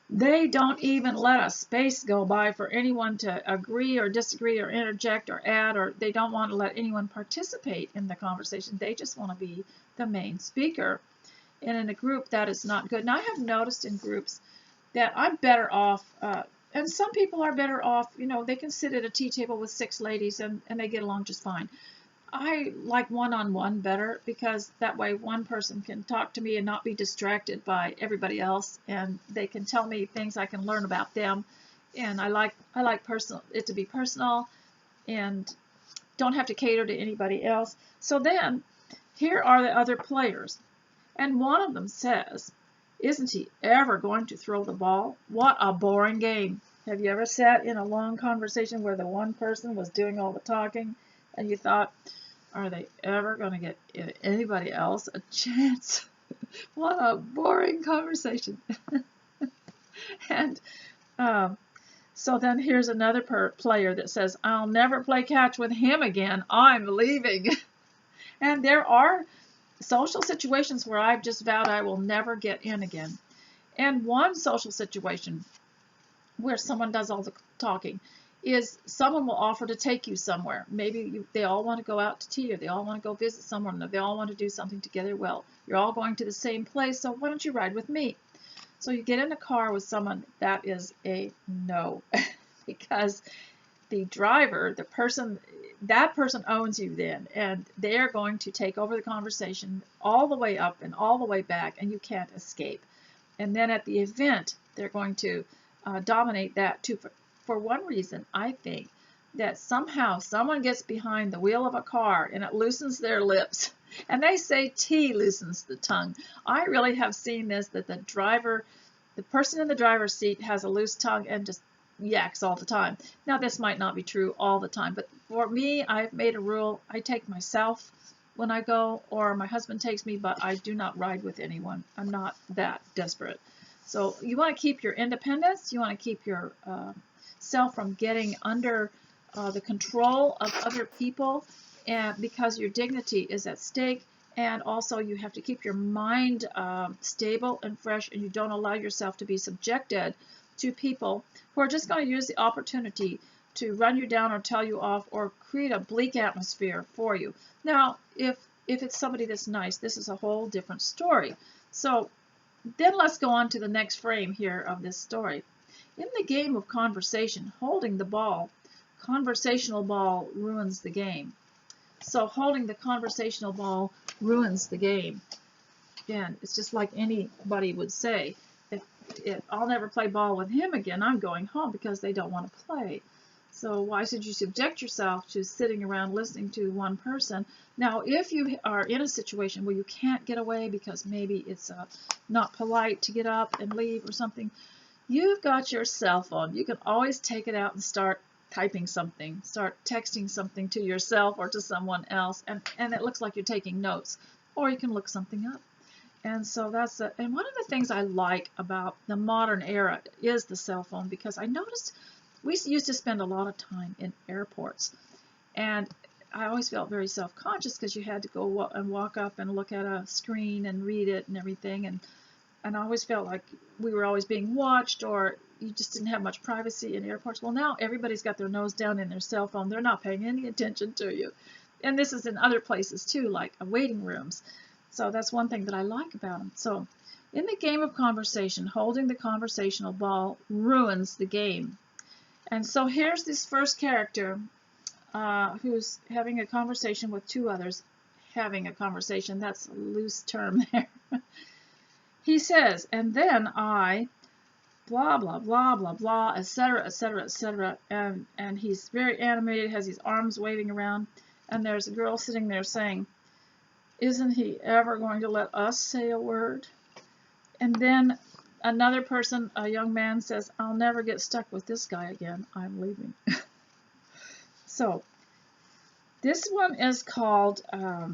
They don't even let a space go by for anyone to agree or disagree or interject or add, or they don't want to let anyone participate in the conversation. They just want to be the main speaker. And in a group, that is not good. Now, I have noticed in groups that I'm better off, and some people are better off, you know, they can sit at a tea table with 6 ladies and they get along just fine. I like one-on-one better, because that way one person can talk to me and not be distracted by everybody else, and they can tell me things I can learn about them. And I like it to be personal and don't have to cater to anybody else. So then here are the other players. And one of them says, isn't he ever going to throw the ball? What a boring game. Have you ever sat in a long conversation where the one person was doing all the talking and you thought, are they ever going to get anybody else a chance? What a boring conversation. And so then here's another player that says, I'll never play catch with him again. I'm leaving. And there are social situations where I've just vowed I will never get in again. And one social situation where someone does all the talking is someone will offer to take you somewhere. Maybe they all want to go out to tea, or they all want to go visit someone, or they all want to do something together. Well, you're all going to the same place, so why don't you ride with me? So you get in a car with someone. That is a no. Because the driver, that person owns you then, and they're going to take over the conversation all the way up and all the way back, and you can't escape. And then at the event, they're going to dominate that too. For one reason, I think that somehow someone gets behind the wheel of a car and it loosens their lips. And they say tea loosens the tongue. I really have seen this, that the person in the driver's seat has a loose tongue and just yaks all the time. Now, this might not be true all the time, but for me, I've made a rule. I take myself when I go, or my husband takes me, but I do not ride with anyone. I'm not that desperate. So you want to keep your independence. You want to keep your self from getting under the control of other people, and because your dignity is at stake. And also you have to keep your mind stable and fresh, and you don't allow yourself to be subjected to people who are just going to use the opportunity to run you down or tell you off or create a bleak atmosphere for you. Now, if it's somebody that's nice, this is a whole different story. So then let's go on to the next frame here of this story. In the game of conversation, holding the ball, conversational ball ruins the game. So holding the conversational ball ruins the game. And it's just like anybody would say, if I'll never play ball with him again, I'm going home, because they don't want to play. So why should you subject yourself to sitting around listening to one person? Now, if you are in a situation where you can't get away because maybe it's not polite to get up and leave or something, you've got your cell phone. You can always take it out and start typing something, start texting something to yourself or to someone else, and it looks like you're taking notes, or you can look something up. And so that's and one of the things I like about the modern era is the cell phone, because I noticed we used to spend a lot of time in airports, and I always felt very self-conscious because you had to go and walk up and look at a screen and read it and everything, and I always felt like we were always being watched, or you just didn't have much privacy in airports. Well, now everybody's got their nose down in their cell phone. They're not paying any attention to you. And this is in other places too, like waiting rooms. So that's one thing that I like about them. So in the game of conversation, holding the conversational ball ruins the game. And so here's this first character who's having a conversation with two others. Having a conversation, that's a loose term there. He says, and then I, blah, blah, blah, blah, blah, etc., etc., etc., and he's very animated, has his arms waving around, and there's a girl sitting there saying, isn't he ever going to let us say a word? And then another person, a young man, says, I'll never get stuck with this guy again. I'm leaving. So this one is called, I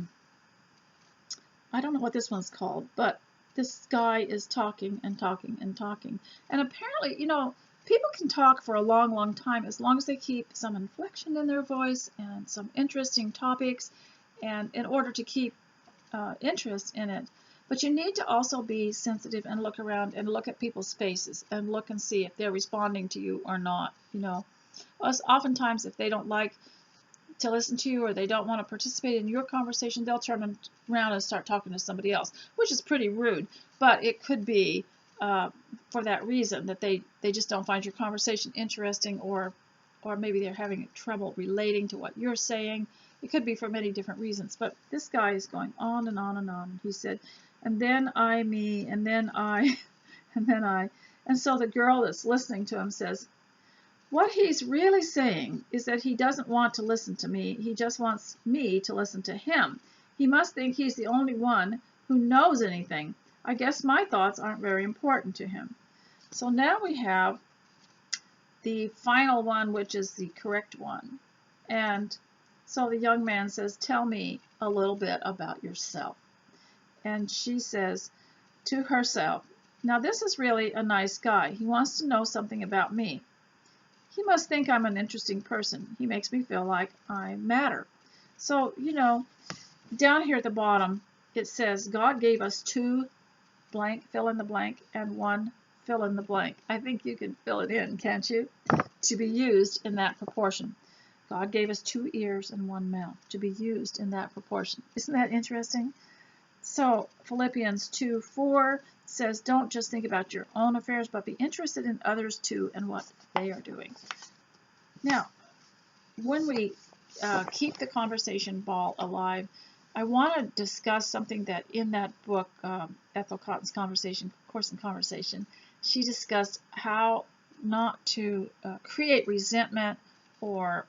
don't know what this one's called, but this guy is talking and talking and talking. And apparently, you know, people can talk for a long, long time as long as they keep some inflection in their voice and some interesting topics, and in order to keep interest in it. But you need to also be sensitive and look around and look at people's faces and look and see if they're responding to you or not. You know, oftentimes if they don't like to listen to you or they don't want to participate in your conversation, they'll turn around and start talking to somebody else, which is pretty rude. But it could be for that reason, that they just don't find your conversation interesting, or maybe they're having trouble relating to what you're saying. It could be for many different reasons. But this guy is going on and on and on. He said, and then I, me, and then I, and then I. And so the girl that's listening to him says, what he's really saying is that he doesn't want to listen to me. He just wants me to listen to him. He must think he's the only one who knows anything. I guess my thoughts aren't very important to him. So now we have the final one, which is the correct one. And so the young man says, tell me a little bit about yourself. And she says to herself, now this is really a nice guy. He wants to know something about me. He must think I'm an interesting person. He makes me feel like I matter. So, you know, down here at the bottom, it says God gave us two blank, fill in the blank, and one fill in the blank. I think you can fill it in, can't you? To be used in that proportion. God gave us 2 ears and 1 mouth to be used in that proportion. Isn't that interesting? So Philippians 2:4 says, don't just think about your own affairs, but be interested in others too and what they are doing. Now, when we keep the conversation ball alive, I want to discuss something that in that book, Ethel Cotton's Course in Conversation, she discussed how not to create resentment or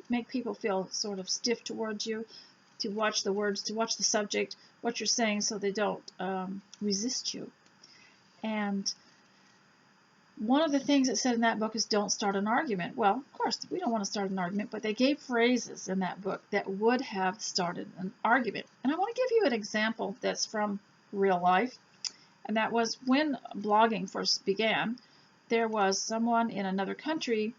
make people feel sort of stiff towards you, to watch the words, to watch the subject, what you're saying, so they don't resist you. And one of the things it said in that book is don't start an argument. Well, of course, we don't want to start an argument, but they gave phrases in that book that would have started an argument. And I want to give you an example that's from real life. And that was when blogging first began, there was someone in another country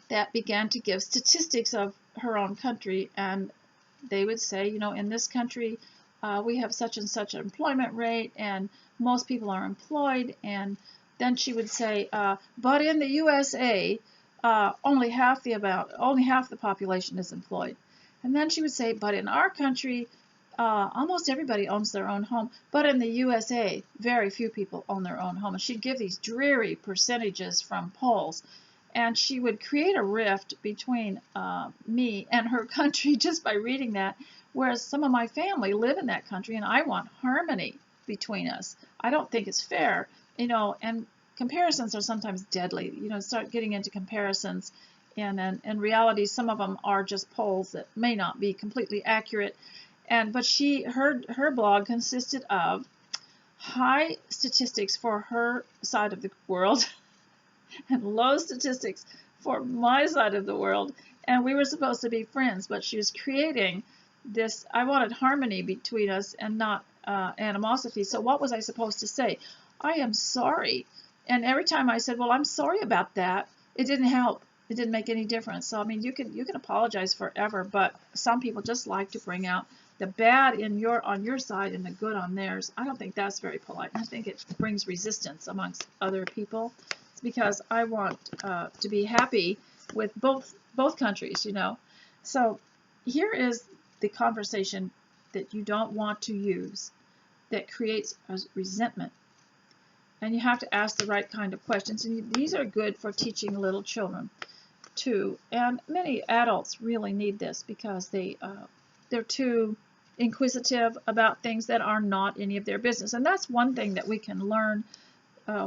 that began to give statistics of her own country. And they would say, you know, in this country, we have such and such an employment rate, and most people are employed. And then she would say, but in the USA, only half the population is employed. And then she would say, but in our country, almost everybody owns their own home. But in the USA, very few people own their own home. And she'd give these dreary percentages from polls. And she would create a rift between me and her country just by reading that, whereas some of my family live in that country, and I want harmony between us. I don't think it's fair, you know, and comparisons are sometimes deadly. You know, start getting into comparisons, and in reality, some of them are just polls that may not be completely accurate. But her blog consisted of high statistics for her side of the world and low statistics for my side of the world, and we were supposed to be friends, but she was creating this. I wanted harmony between us and not animosity. So what was I supposed to say? I am sorry. And every time I said, well, I'm sorry about that, it didn't help. It didn't make any difference. So I mean, you can apologize forever, but some people just like to bring out the bad on your side and the good on theirs. I don't think that's very polite. I think it brings resistance amongst other people. Because I want to be happy with both countries, you know. So here is the conversation that you don't want to use that creates a resentment. And you have to ask the right kind of questions. And these are good for teaching little children too. And many adults really need this because they're too inquisitive about things that are not any of their business. And that's one thing that we can learn.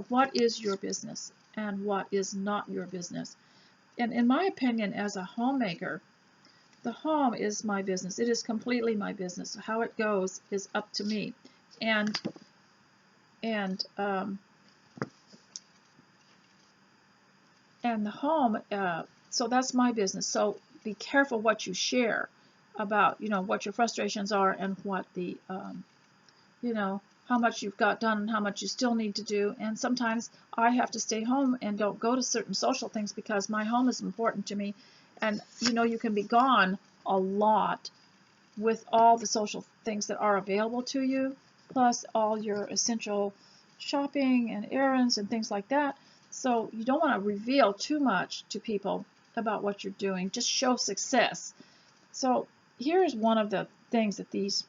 What is your business and what is not your business? And in my opinion, as a homemaker, the home is my business. It is completely my business. How it goes is up to me. And the home, so that's my business. So be careful what you share about, you know, what your frustrations are and what the, you know, how much you've got done and how much you still need to do. And sometimes I have to stay home and don't go to certain social things because my home is important to me. And you know, you can be gone a lot with all the social things that are available to you, plus all your essential shopping and errands and things like that. So you don't want to reveal too much to people about what you're doing. Just show success. So here's one of the things that these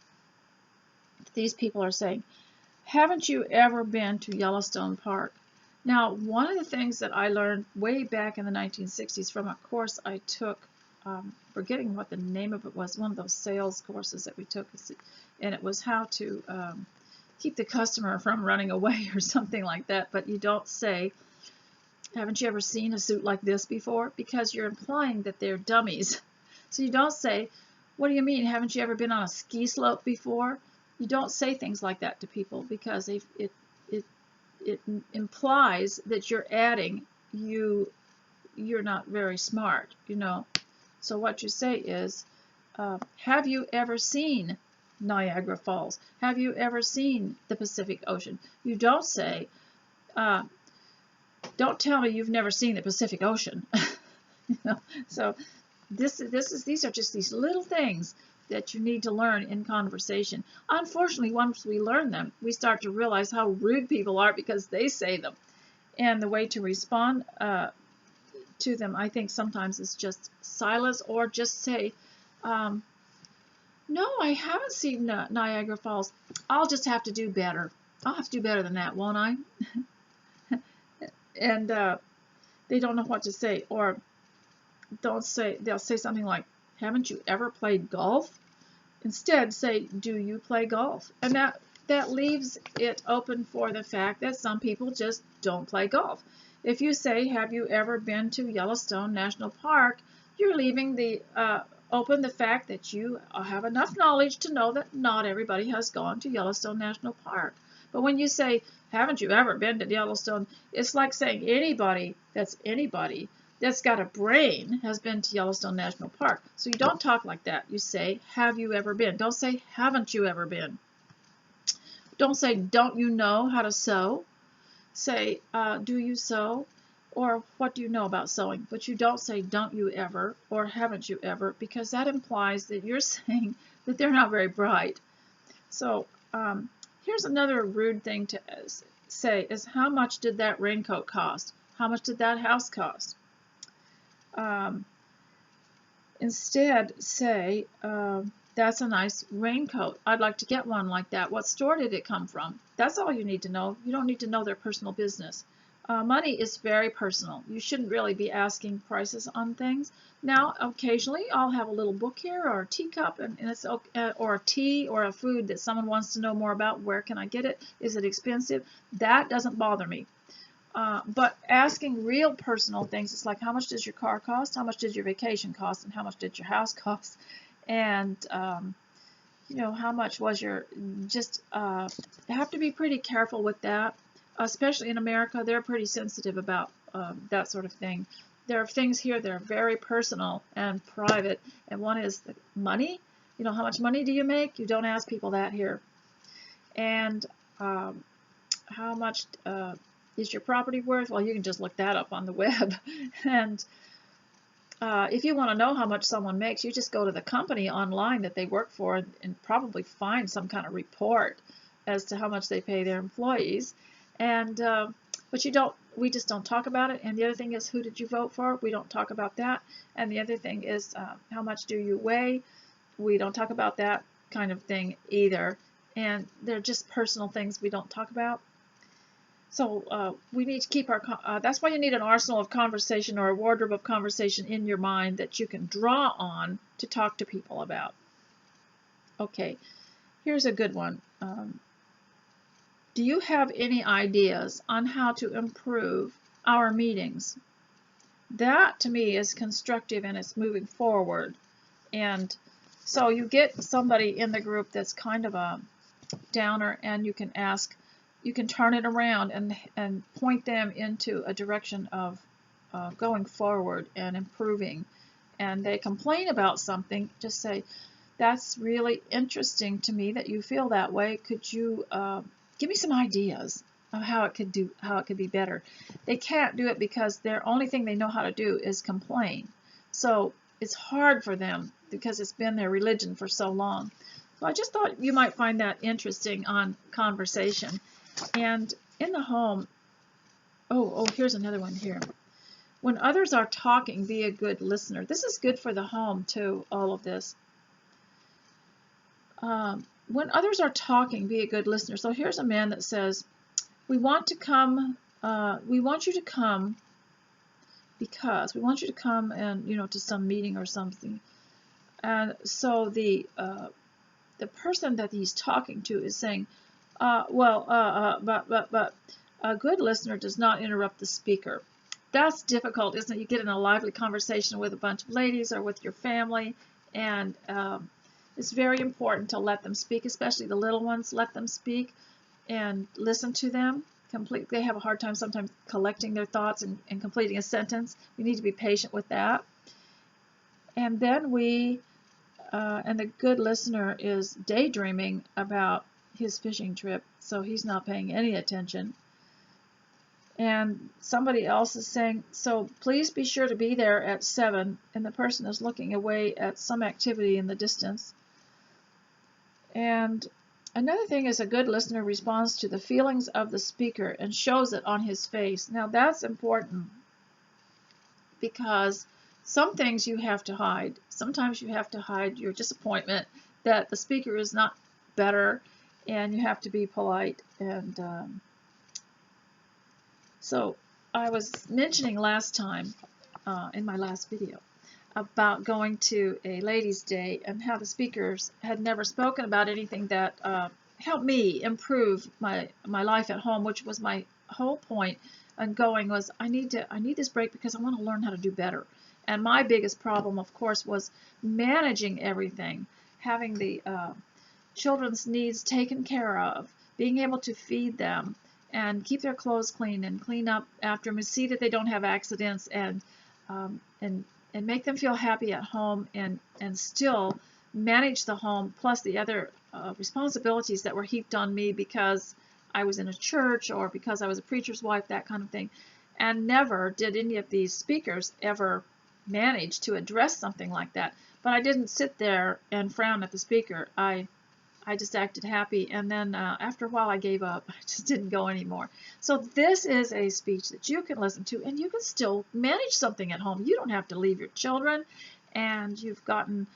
people are saying. Haven't you ever been to Yellowstone Park? Now, one of the things that I learned way back in the 1960s from a course I took, forgetting what the name of it was, one of those sales courses that we took, and it was how to keep the customer from running away or something like that. But you don't say, haven't you ever seen a suit like this before? Because you're implying that they're dummies. So you don't say, what do you mean, haven't you ever been on a ski slope before? You don't say things like that to people because it implies that you're adding you're not very smart, you know. So what you say is, have you ever seen Niagara Falls? Have you ever seen the Pacific Ocean? You don't say, don't tell me you've never seen the Pacific Ocean. You know? So these are just these little things that you need to learn in conversation. Unfortunately, once we learn them, we start to realize how rude people are because they say them. And the way to respond to them, I think sometimes is just silence or just say, no, I haven't seen Niagara Falls. I'll just have to do better. I'll have to do better than that, won't I? And they don't know what to say. Or they'll say something like, haven't you ever played golf? Instead, say, do you play golf? And that leaves it open for the fact that some people just don't play golf. If you say, have you ever been to Yellowstone National Park, you're leaving open the fact that you have enough knowledge to know that not everybody has gone to Yellowstone National Park. But when you say, haven't you ever been to Yellowstone? It's like saying anybody that's got a brain has been to Yellowstone National Park. So you don't talk like that. You say, have you ever been? Don't say, haven't you ever been? Don't say, don't you know how to sew? Say, do you sew? Or what do you know about sewing? But you don't say, don't you ever? Or haven't you ever? Because that implies that you're saying that they're not very bright. So here's another rude thing to say is, how much did that raincoat cost? How much did that house cost? Instead, say, that's a nice raincoat. I'd like to get one like that. What store did it come from? That's all you need to know. You don't need to know their personal business. Money is very personal. You shouldn't really be asking prices on things. Now, occasionally, I'll have a little book here or a teacup, and it's or a tea or a food that someone wants to know more about. Where can I get it? Is it expensive? That doesn't bother me. But asking real personal things, it's like, how much does your car cost? How much did your vacation cost? And how much did your house cost? And you know, how much was your, just have to be pretty careful with that. Especially in America, they're pretty sensitive about that sort of thing. There are things here that are very personal and private, and one is the money. You know, how much money do you make? You don't ask people that here. And how much is your property worth? Well, you can just look that up on the web. And if you want to know how much someone makes, you just go to the company online that they work for and probably find some kind of report as to how much they pay their employees. And but we just don't talk about it. And the other thing is, who did you vote for? We don't talk about that. And the other thing is, how much do you weigh? We don't talk about that kind of thing either. And they're just personal things we don't talk about. So we need to keep our, that's why you need an arsenal of conversation or a wardrobe of conversation in your mind that you can draw on to talk to people about. Okay, here's a good one. Do you have any ideas on how to improve our meetings? That, to me, is constructive and it's moving forward. And so you get somebody in the group that's kind of a downer, and you can ask, you can turn it around and point them into a direction of going forward and improving. And they complain about something, just say, that's really interesting to me that you feel that way. Could you give me some ideas of how it could be better? They can't do it because their only thing they know how to do is complain. So it's hard for them because it's been their religion for so long. So I just thought you might find that interesting on conversation. And in the home, here's another one here. When others are talking, be a good listener. This is good for the home too, all of this. When others are talking, be a good listener. So here's a man that says, we want you to come because we want you to come and, you know, to some meeting or something. And so the person that he's talking to is saying, but a good listener does not interrupt the speaker. That's difficult, isn't it? You get in a lively conversation with a bunch of ladies or with your family, and it's very important to let them speak, especially the little ones. Let them speak and listen to them. They have a hard time sometimes collecting their thoughts and completing a sentence. We need to be patient with that. And then and the good listener is daydreaming about his fishing trip, so he's not paying any attention. And somebody else is saying, so please be sure to be there at 7, and the person is looking away at some activity in the distance. And another thing is, a good listener responds to the feelings of the speaker and shows it on his face. Now that's important, because some things you have to hide. Sometimes you have to hide your disappointment that the speaker is not better, and you have to be polite. And so I was mentioning last time in my last video about going to a ladies' day and how the speakers had never spoken about anything that helped me improve my life at home, which was my whole point. And going was, I need this break because I want to learn how to do better. And my biggest problem, of course, was managing everything, having the children's needs taken care of, being able to feed them and keep their clothes clean and clean up after them and see that they don't have accidents, um, and and make them feel happy at home, and still manage the home plus the other responsibilities that were heaped on me because I was in a church or because I was a preacher's wife, that kind of thing. And never did any of these speakers ever manage to address something like that. But I didn't sit there and frown at the speaker. I just acted happy, and then after a while I gave up. I just didn't go anymore. So this is a speech that you can listen to, and you can still manage something at home. You don't have to leave your children, and you've gotten,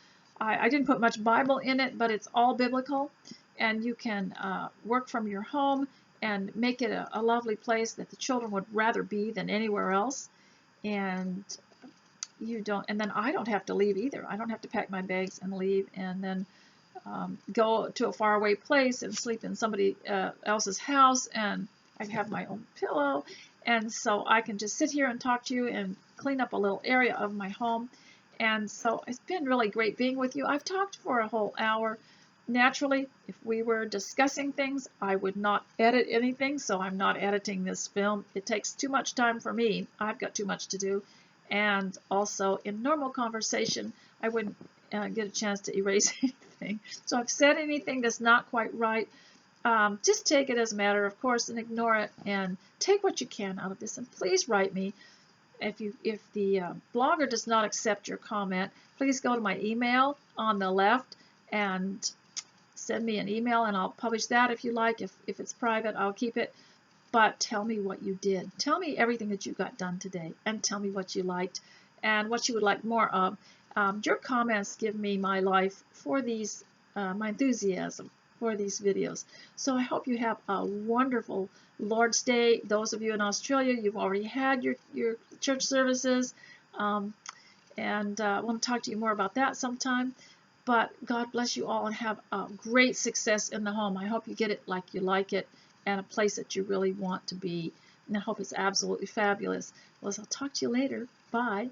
I didn't put much Bible in it, but it's all biblical, and you can work from your home and make it a lovely place that the children would rather be than anywhere else. And you don't, and then I don't have to leave either. I don't have to pack my bags and leave, and then go to a faraway place and sleep in somebody else's house, and I have my own pillow, and so I can just sit here and talk to you and clean up a little area of my home. And so it's been really great being with you. I've talked for a whole hour. Naturally, if we were discussing things, I would not edit anything, so I'm not editing this film. It takes too much time for me. I've got too much to do. And also, in normal conversation, I wouldn't get a chance to erase anything. So if I've said anything that's not quite right, just take it as a matter of course and ignore it, and take what you can out of this. And please write me. If the blogger does not accept your comment, please go to my email on the left and send me an email, and I'll publish that if you like. If it's private, I'll keep it. But tell me what you did. Tell me everything that you got done today, and tell me what you liked and what you would like more of. Your comments give me my life for these, my enthusiasm for these videos. So I hope you have a wonderful Lord's Day. Those of you in Australia, you've already had your church services, and I want to talk to you more about that sometime. But God bless you all, and have great success in the home. I hope you get it like you like it, and a place that you really want to be. And I hope it's absolutely fabulous. Well, I'll talk to you later. Bye.